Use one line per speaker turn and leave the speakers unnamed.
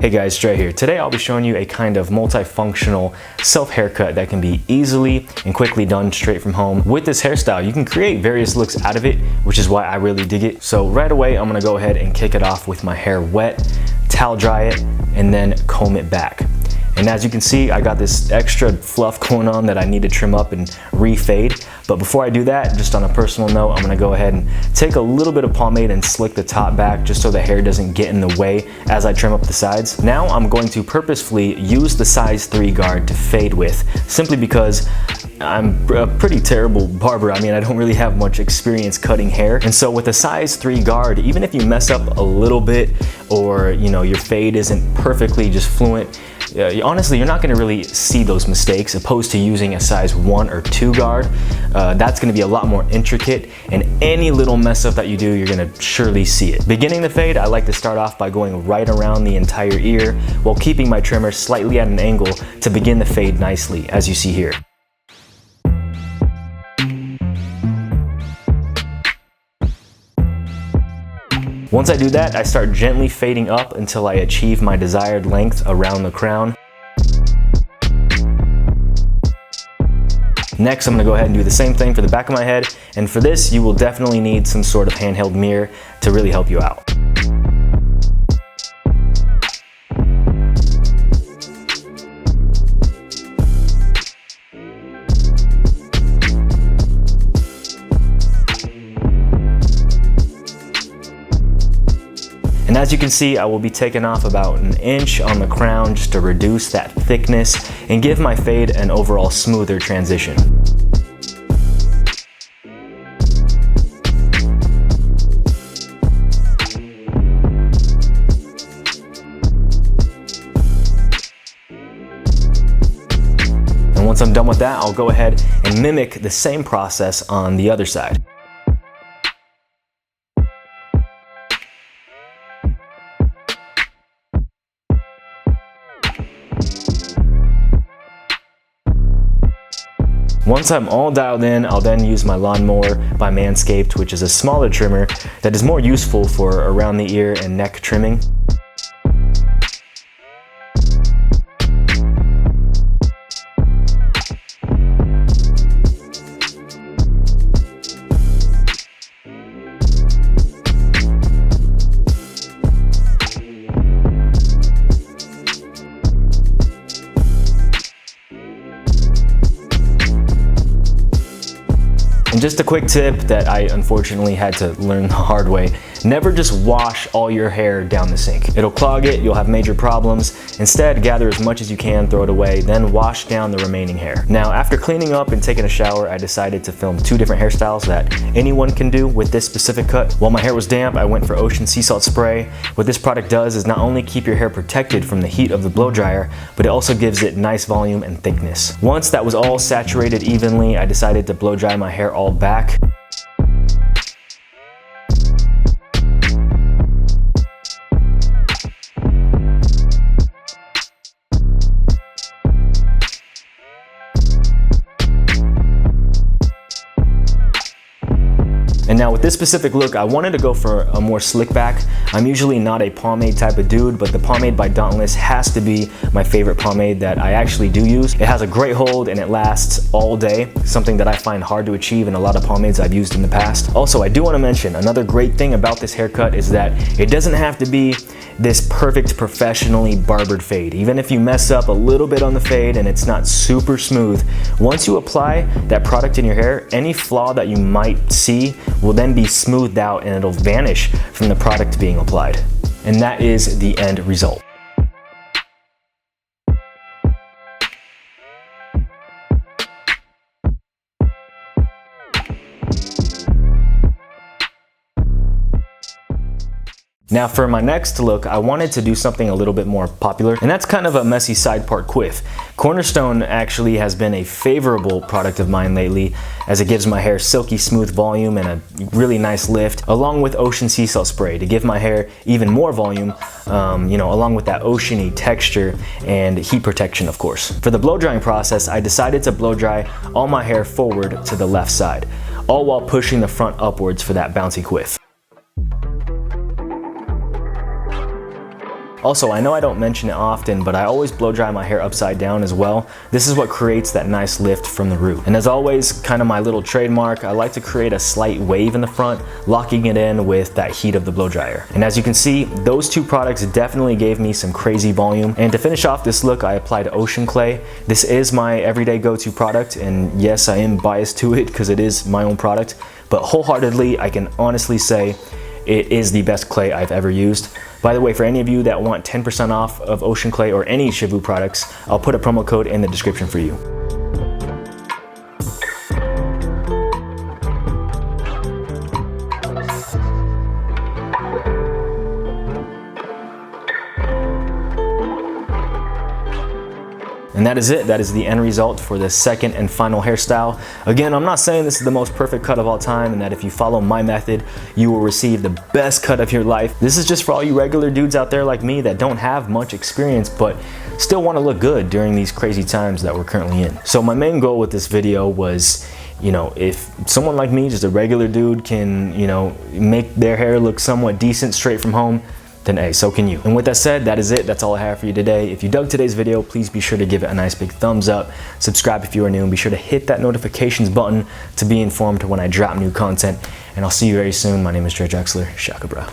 Hey guys, Dre here. Today I'll be showing you a kind of multifunctional self-haircut that can be easily and quickly done straight from home. With this hairstyle, you can create various looks out of it, which is why I really dig it. So right away, I'm gonna go ahead and kick it off with my hair wet, towel dry it, and then comb it back. And as you can see, I got this extra fluff going on that I need to trim up and refade. But before I do that, just on a personal note, I'm gonna go ahead and take a little bit of pomade and slick the top back just so the hair doesn't get in the way as I trim up the sides. Now I'm going to purposefully use the size 3 guard to fade with, simply because I'm a pretty terrible barber. I mean, I don't really have much experience cutting hair. And so with a size 3 guard, even if you mess up a little bit or your fade isn't perfectly just fluent, honestly, you're not gonna really see those mistakes opposed to using a size 1 or 2 guard. That's gonna be a lot more intricate, and any little mess up that you do, you're gonna surely see it. Beginning the fade, I like to start off by going right around the entire ear while keeping my trimmer slightly at an angle to begin the fade nicely, as you see here. Once I do that, I start gently fading up until I achieve my desired length around the crown. Next, I'm gonna go ahead and do the same thing for the back of my head, and for this, you will definitely need some sort of handheld mirror to really help you out. And as you can see, I will be taking off about 1 inch on the crown just to reduce that thickness and give my fade an overall smoother transition. And once I'm done with that, I'll go ahead and mimic the same process on the other side. Once I'm all dialed in, I'll then use my lawnmower by Manscaped, which is a smaller trimmer that is more useful for around the ear and neck trimming. And just a quick tip that I unfortunately had to learn the hard way: never just wash all your hair down the sink. It'll clog it, you'll have major problems. Instead, gather as much as you can, throw it away, then wash down the remaining hair. Now, after cleaning up and taking a shower, I decided to film 2 different hairstyles that anyone can do with this specific cut. While my hair was damp, I went for ocean sea salt spray. What this product does is not only keep your hair protected from the heat of the blow dryer, but it also gives it nice volume and thickness. Once that was all saturated evenly, I decided to blow dry my hair all back. And now with this specific look, I wanted to go for a more slick back. I'm usually not a pomade type of dude, but the pomade by Dauntless has to be my favorite pomade that I actually do use. It has a great hold and it lasts all day, something that I find hard to achieve in a lot of pomades I've used in the past. Also, I do want to mention another great thing about this haircut is that it doesn't have to be this perfect professionally barbered fade. Even if you mess up a little bit on the fade and it's not super smooth, once you apply that product in your hair, any flaw that you might see will then be smoothed out and it'll vanish from the product being applied. And that is the end result. Now for my next look, I wanted to do something a little bit more popular, and that's kind of a messy side part quiff. Cornerstone actually has been a favorable product of mine lately, as it gives my hair silky smooth volume and a really nice lift, along with ocean sea salt spray to give my hair even more volume, along with that oceany texture and heat protection, of course. For the blow drying process, I decided to blow dry all my hair forward to the left side, all while pushing the front upwards for that bouncy quiff. Also, I know I don't mention it often, but I always blow dry my hair upside down as well. This is what creates that nice lift from the root. And as always, kind of my little trademark, I like to create a slight wave in the front, locking it in with that heat of the blow dryer. And as you can see, those two products definitely gave me some crazy volume. And to finish off this look, I applied ocean clay. This is my everyday go-to product, and yes, I am biased to it because it is my own product, but wholeheartedly, I can honestly say it is the best clay I've ever used. By the way, for any of you that want 10% off of ocean clay or any Shivu products, I'll put a promo code in the description for you. And that is it. That is the end result for the second and final hairstyle. Again, I'm not saying this is the most perfect cut of all time and that if you follow my method, you will receive the best cut of your life. This is just for all you regular dudes out there like me that don't have much experience but still want to look good during these crazy times that we're currently in. So my main goal with this video was, you know, if someone like me, just a regular dude, can, you know, make their hair look somewhat decent straight from home, then hey, so can you. And with that said, that is it. That's all I have for you today. If you dug today's video, please be sure to give it a nice big thumbs up. Subscribe if you are new, and be sure to hit that notifications button to be informed when I drop new content. And I'll see you very soon. My name is Drexler. Shaka bro.